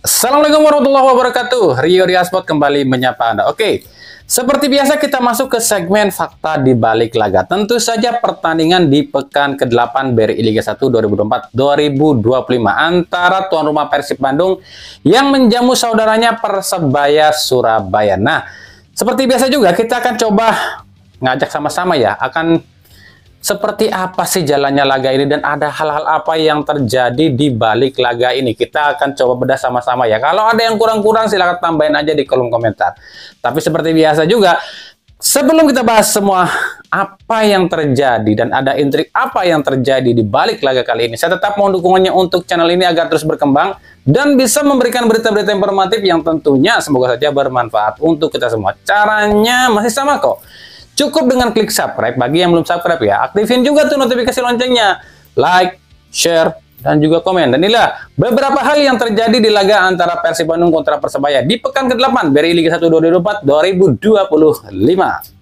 Assalamualaikum warahmatullahi wabarakatuh. Rio Riasport kembali menyapa Anda. Oke, seperti biasa kita masuk ke segmen fakta di balik laga. Tentu saja pertandingan di pekan ke-8 BRI Liga 1 2024-2025 antara tuan rumah Persib Bandung yang menjamu saudaranya Persebaya Surabaya. Nah, seperti biasa juga kita akan coba ngajak sama-sama ya, akan seperti apa sih jalannya laga ini dan ada hal-hal apa yang terjadi di balik laga ini. Kita akan coba bedah sama-sama ya. Kalau ada yang kurang-kurang silahkan tambahin aja di kolom komentar. Tapi seperti biasa juga, sebelum kita bahas semua apa yang terjadi dan ada intrik apa yang terjadi di balik laga kali ini, saya tetap mohon dukungannya untuk channel ini agar terus berkembang dan bisa memberikan berita-berita informatif yang tentunya semoga saja bermanfaat untuk kita semua. Caranya masih sama kok. Cukup dengan klik subscribe bagi yang belum subscribe ya. Aktifin juga tuh notifikasi loncengnya. Like, share, dan juga komen. Dan inilah beberapa hal yang terjadi di laga antara Persib Bandung kontra Persebaya di pekan ke-8 BRI Liga 1 2024-2025.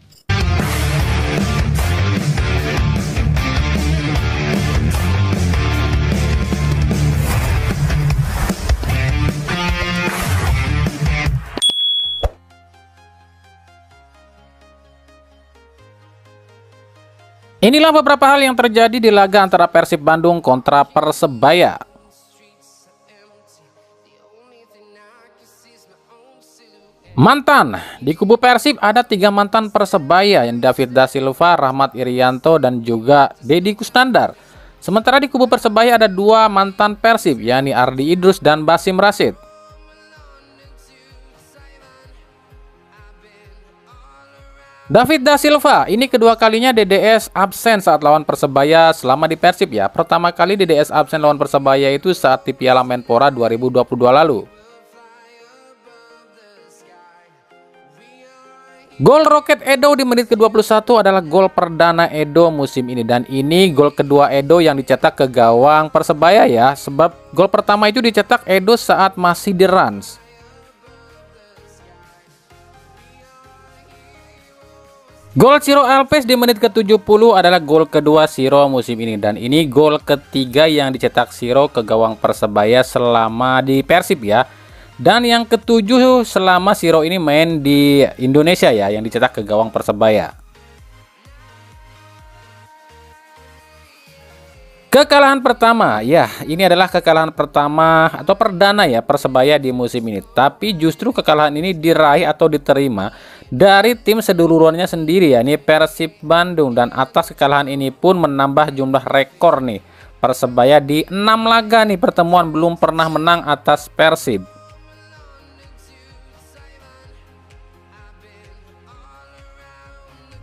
Inilah beberapa hal yang terjadi di laga antara Persib Bandung kontra Persebaya. Mantan. Di kubu Persib ada 3 mantan Persebaya, yang David Da Silva, Rahmat Irianto, dan juga Deddy Kusnandar. Sementara di kubu Persebaya ada 2 mantan Persib, yakni Ardi Idrus dan Basim Rasid. David Da Silva, ini kedua kalinya DDS absen saat lawan Persebaya selama di Persib ya. Pertama kali DDS absen lawan Persebaya itu saat di Piala Menpora 2022 lalu. Gol Roket Edo di menit ke-21 adalah gol perdana Edo musim ini. Dan ini gol kedua Edo yang dicetak ke gawang Persebaya ya. Sebab gol pertama itu dicetak Edo saat masih di Rans. Gol Ciro Alves di menit ke-70 adalah gol kedua Ciro musim ini. Dan ini gol ketiga yang dicetak Ciro ke gawang Persebaya selama di Persib ya. Dan yang ke-7 selama Ciro ini main di Indonesia ya, yang dicetak ke gawang Persebaya. Kekalahan pertama, ya ini adalah kekalahan pertama atau perdana ya Persebaya di musim ini. Tapi justru kekalahan ini diraih atau diterima dari tim sedulurannya sendiri ya, ini Persib Bandung. Dan atas kekalahan ini pun menambah jumlah rekor nih. Persebaya di 6 laga nih pertemuan belum pernah menang atas Persib.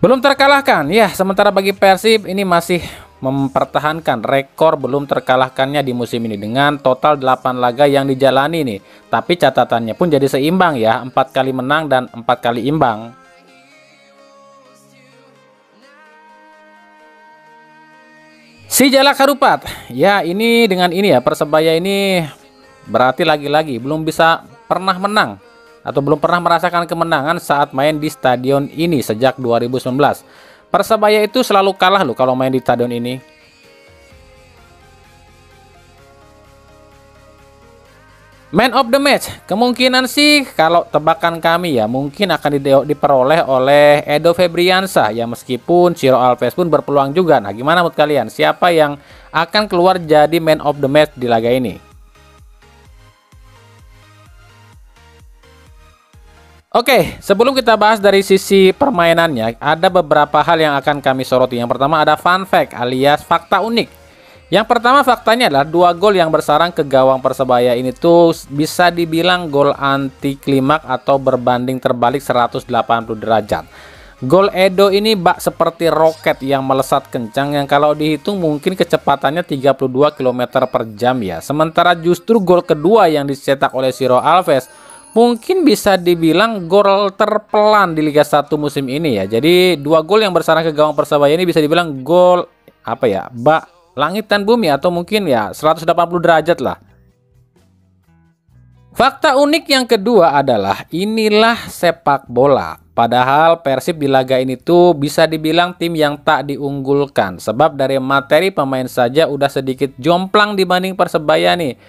Belum terkalahkan ya, sementara bagi Persib ini masih mempertahankan rekor belum terkalahkannya di musim ini dengan total 8 laga yang dijalani nih. Tapi catatannya pun jadi seimbang ya, 4 kali menang dan 4 kali imbang. Si Jalak Harupat, ya ini dengan ini ya Persebaya ini berarti lagi-lagi belum bisa pernah menang atau belum pernah merasakan kemenangan saat main di stadion ini sejak 2019. Persebaya itu selalu kalah loh kalau main di stadion ini. Man of the match, kemungkinan sih kalau tebakan kami ya mungkin akan diperoleh oleh Edo Febriansyah ya, meskipun Ciro Alves pun berpeluang juga. Nah gimana menurut kalian, siapa yang akan keluar jadi man of the match di laga ini? Oke, sebelum kita bahas dari sisi permainannya, ada beberapa hal yang akan kami soroti. Yang pertama ada fun fact alias fakta unik. Yang pertama faktanya adalah 2 gol yang bersarang ke gawang Persebaya ini tuh bisa dibilang gol anti klimak atau berbanding terbalik 180 derajat. Gol Edo ini bak seperti roket yang melesat kencang yang kalau dihitung mungkin kecepatannya 32 km per jam ya. Sementara justru gol kedua yang dicetak oleh Ciro Alves mungkin bisa dibilang gol terpelan di Liga 1 musim ini ya. Jadi 2 gol yang bersarang ke gawang Persebaya ini bisa dibilang gol apa ya, bak langit dan bumi atau mungkin ya 180 derajat lah. Fakta unik yang kedua adalah inilah sepak bola. Padahal Persib di laga ini tuh bisa dibilang tim yang tak diunggulkan. Sebab dari materi pemain saja udah sedikit jomplang dibanding Persebaya nih.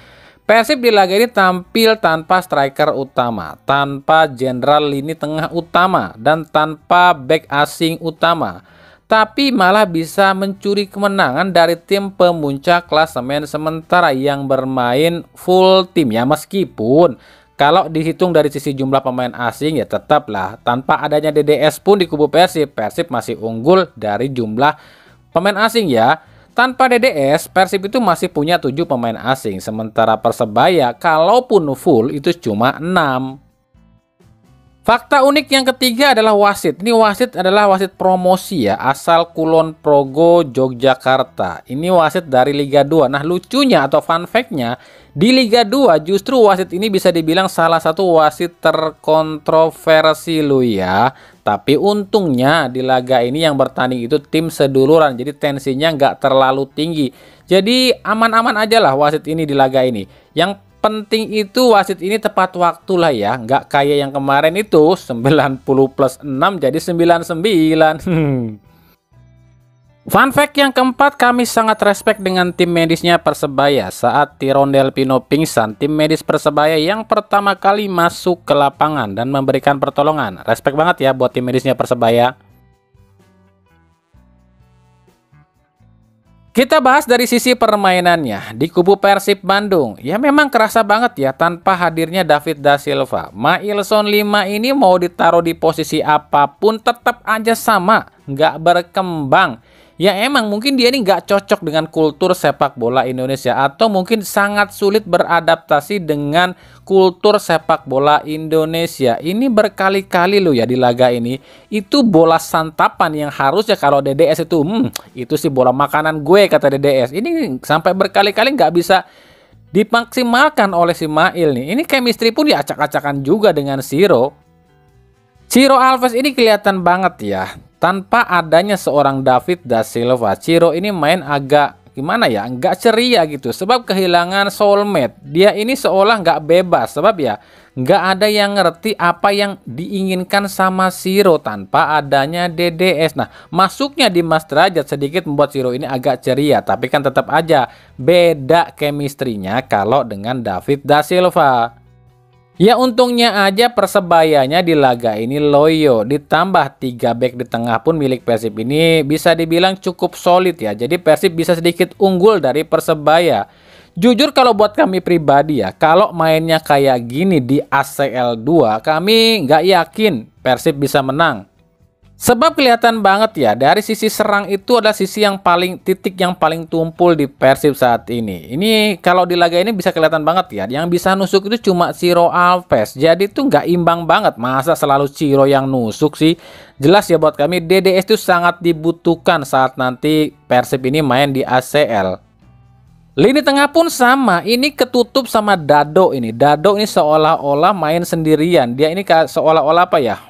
Persib di laga ini tampil tanpa striker utama, tanpa jenderal lini tengah utama, dan tanpa back asing utama. Tapi malah bisa mencuri kemenangan dari tim pemuncak klasemen sementara yang bermain full tim ya, meskipun kalau dihitung dari sisi jumlah pemain asing ya tetaplah tanpa adanya DDS pun di kubu Persib, Persib masih unggul dari jumlah pemain asing ya. Tanpa DDS, Persib itu masih punya 7 pemain asing, sementara Persebaya kalaupun full itu cuma 6. Fakta unik yang ketiga adalah wasit. Ini wasit adalah wasit promosi ya, asal Kulon Progo, Yogyakarta. Ini wasit dari Liga 2. Nah, lucunya atau fun fact-nya, di Liga 2 justru wasit ini bisa dibilang salah satu wasit terkontroversi lo ya. Tapi untungnya di laga ini yang bertanding itu tim seduluran, jadi tensinya nggak terlalu tinggi. Jadi aman-aman aja lah wasit ini di laga ini. Yang penting itu wasit ini tepat waktu lah ya, nggak kayak yang kemarin itu 90+6 jadi 99. Fun fact yang keempat, kami sangat respect dengan tim medisnya Persebaya. Saat Tirondel Pino pingsan, tim medis Persebaya yang pertama kali masuk ke lapangan dan memberikan pertolongan. Respect banget ya buat tim medisnya Persebaya. Kita bahas dari sisi permainannya. Di kubu Persib Bandung, ya memang kerasa banget ya tanpa hadirnya David Da Silva. Mailson 5 ini mau ditaruh di posisi apapun tetap aja sama, nggak berkembang. Ya emang mungkin dia ini nggak cocok dengan kultur sepak bola Indonesia, atau mungkin sangat sulit beradaptasi dengan kultur sepak bola Indonesia. Ini berkali-kali loh ya di laga ini. Itu bola santapan yang harusnya kalau DDS itu sih bola makanan gue kata DDS. Ini sampai berkali-kali nggak bisa dimaksimalkan oleh si Mail nih. Ini chemistry pun diacak-acakan juga dengan Ciro. Ciro Alves ini kelihatan banget ya. Tanpa adanya seorang David Da Silva, Ciro ini main agak gimana ya, nggak ceria gitu. Sebab kehilangan soulmate. Dia ini seolah nggak bebas. Sebab ya nggak ada yang ngerti apa yang diinginkan sama Ciro tanpa adanya DDS. Nah, masuknya di Mas Derajat sedikit membuat Ciro ini agak ceria. Tapi kan tetap aja beda chemistry-nya kalau dengan David Da Silva. Ya untungnya aja Persebayanya di laga ini loyo, ditambah 3 back di tengah pun milik Persib ini bisa dibilang cukup solid ya. Jadi Persib bisa sedikit unggul dari Persebaya. Jujur kalau buat kami pribadi ya, kalau mainnya kayak gini di ACL 2, kami nggak yakin Persib bisa menang. Sebab kelihatan banget ya, dari sisi serang itu adalah sisi yang titik yang paling tumpul di Persib saat ini. Ini kalau di laga ini bisa kelihatan banget ya, yang bisa nusuk itu cuma Ciro Alves. Jadi itu nggak imbang banget, masa selalu Ciro yang nusuk sih. Jelas ya buat kami, DDS itu sangat dibutuhkan saat nanti Persib ini main di ACL. Lini tengah pun sama, ini ketutup sama Dado ini. Dado ini seolah-olah main sendirian. Dia ini seolah-olah apa ya?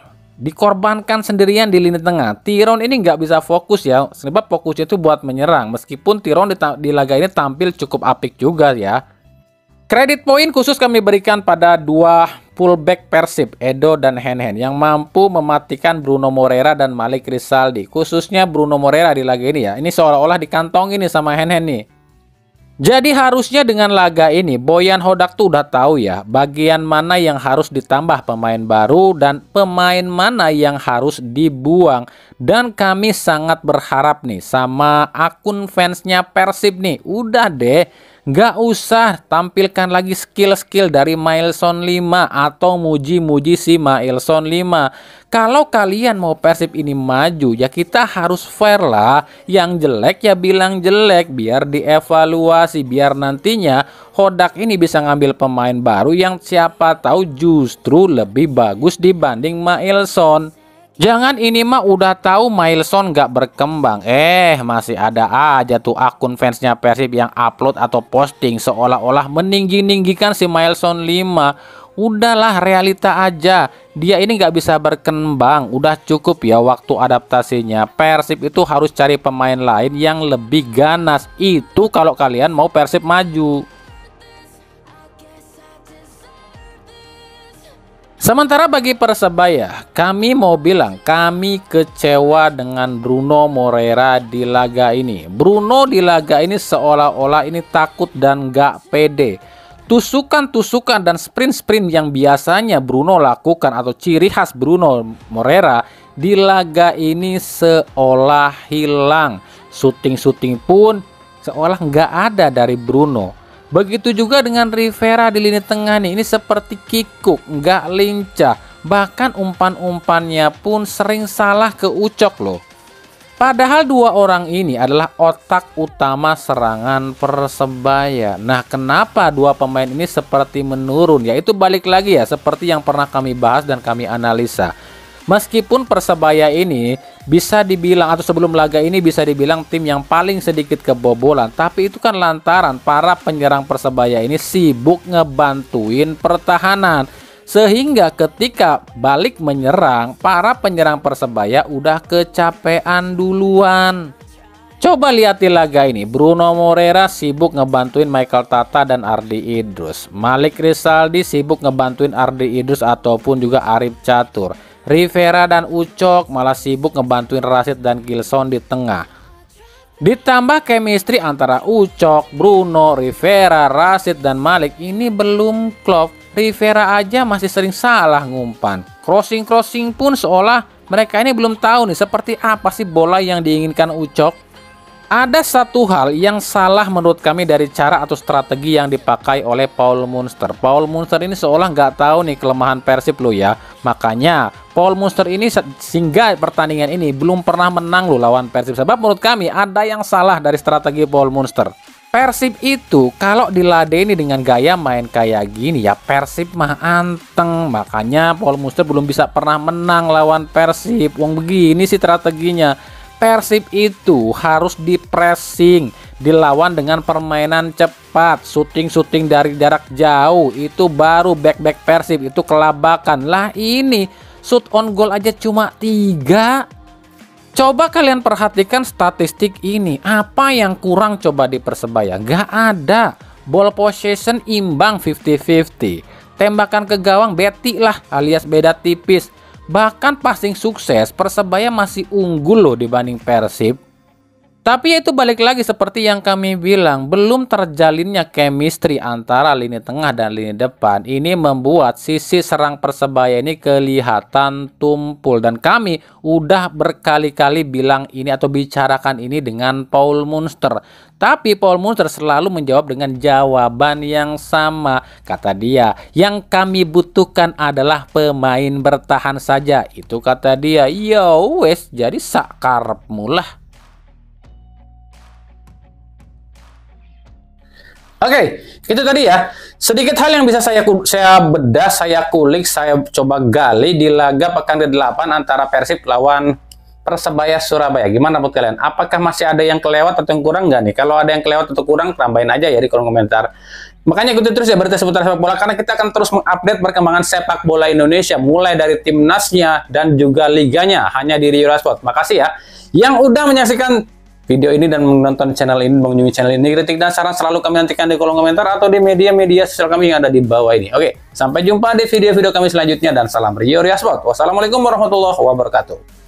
Dikorbankan sendirian di lini tengah. Tiron ini nggak bisa fokus ya, sebab fokusnya itu buat menyerang. Meskipun Tiron di laga ini tampil cukup apik juga ya. Kredit poin khusus kami berikan pada 2 fullback Persib, Edo dan Henhen, yang mampu mematikan Bruno Moreira dan Malik Rizaldi. Khususnya Bruno Moreira di laga ini ya. Ini seolah-olah dikantongin nih sama Henhen nih. Jadi harusnya dengan laga ini Boyan Hodak tuh udah tahu ya bagian mana yang harus ditambah pemain baru dan pemain mana yang harus dibuang. Dan kami sangat berharap nih sama akun fansnya Persib nih, udah deh nggak usah tampilkan lagi skill-skill dari Mailson 5 atau muji-muji si Mailson 5. Kalau kalian mau Persib ini maju ya kita harus fair lah. Yang jelek ya bilang jelek, biar dievaluasi, biar nantinya Hodak ini bisa ngambil pemain baru yang siapa tahu justru lebih bagus dibanding Mailson. Jangan ini mah udah tahu Mailson nggak berkembang, masih ada aja tuh akun fansnya Persib yang upload atau posting seolah-olah meninggi-ninggikan si Mailson 5. Udahlah, realita aja, dia ini nggak bisa berkembang. Udah cukup ya waktu adaptasinya. Persib itu harus cari pemain lain yang lebih ganas. Itu kalau kalian mau Persib maju. Sementara bagi Persebaya, kami mau bilang kami kecewa dengan Bruno Moreira di laga ini. Bruno di laga ini seolah-olah ini takut dan gak pede. Tusukan-tusukan dan sprint-sprint yang biasanya Bruno lakukan atau ciri khas Bruno Moreira di laga ini seolah hilang. Shooting-shooting pun seolah nggak ada dari Bruno. Begitu juga dengan Rivera di lini tengah nih. Ini seperti kikuk, nggak lincah. Bahkan umpan-umpannya pun sering salah ke Ucok loh. Padahal dua orang ini adalah otak utama serangan Persebaya. Nah, kenapa dua pemain ini seperti menurun? Ya itu balik lagi ya, seperti yang pernah kami bahas dan kami analisa. Meskipun Persebaya ini bisa dibilang, atau sebelum laga ini bisa dibilang tim yang paling sedikit kebobolan, tapi itu kan lantaran para penyerang Persebaya ini sibuk ngebantuin pertahanan. Sehingga ketika balik menyerang, para penyerang Persebaya udah kecapean duluan. Coba lihat di laga ini, Bruno Moreira sibuk ngebantuin Michael Tata dan Ardi Idrus. Malik Rizaldi sibuk ngebantuin Ardi Idrus ataupun juga Arif Catur. Rivera dan Ucok malah sibuk ngebantuin Rashid dan Gilson di tengah. Ditambah chemistry antara Ucok, Bruno, Rivera, Rashid, dan Malik ini belum klop. Rivera aja masih sering salah ngumpan. Crossing pun seolah mereka ini belum tahu nih seperti apa sih bola yang diinginkan Ucok. Ada satu hal yang salah menurut kami dari cara atau strategi yang dipakai oleh Paul Munster. Paul Munster ini seolah nggak tahu nih kelemahan Persib lo ya. Makanya Paul Munster ini sehingga pertandingan ini belum pernah menang lo lawan Persib. Sebab menurut kami ada yang salah dari strategi Paul Munster. Persib itu kalau diladeni dengan gaya main kayak gini ya Persib mah anteng. Makanya Paul Munster belum bisa pernah menang lawan Persib. Wong begini sih strateginya. Persib itu harus di pressing, dilawan dengan permainan cepat, shooting dari jarak jauh, itu baru back Persib, itu kelabakan. Lah ini shoot on goal aja cuma 3. Coba kalian perhatikan statistik ini, apa yang kurang coba di Persebaya? Gak ada. Ball possession imbang 50-50. Tembakan ke gawang beti lah alias beda tipis. Bahkan passing sukses Persebaya masih unggul loh dibanding Persib. Tapi ya itu balik lagi seperti yang kami bilang, belum terjalinnya chemistry antara lini tengah dan lini depan. Ini membuat sisi serang Persebaya ini kelihatan tumpul. Dan kami udah berkali-kali bilang ini atau bicarakan ini dengan Paul Munster. Tapi Paul Munster selalu menjawab dengan jawaban yang sama. Kata dia, yang kami butuhkan adalah pemain bertahan saja. Itu kata dia. Yo wes, jadi sakarepmu lah. Oke, itu tadi ya. Sedikit hal yang bisa saya bedah, saya kulik, saya coba gali di laga pekan ke-8 antara Persib lawan Persebaya Surabaya. Gimana buat kalian? Apakah masih ada yang kelewat atau yang kurang nggak nih? Kalau ada yang kelewat atau kurang, tambahin aja ya di kolom komentar. Makanya ikuti terus ya berita seputar sepak bola, karena kita akan terus mengupdate perkembangan sepak bola Indonesia, mulai dari timnasnya dan juga liganya, hanya di Rio Sport. Makasih ya yang udah menyaksikan video ini dan menonton channel ini, mengunjungi channel ini. Kritik dan saran selalu kami nantikan di kolom komentar atau di media-media sosial kami yang ada di bawah ini. Oke, sampai jumpa di video-video kami selanjutnya dan salam Rio Sport. Wassalamualaikum warahmatullahi wabarakatuh.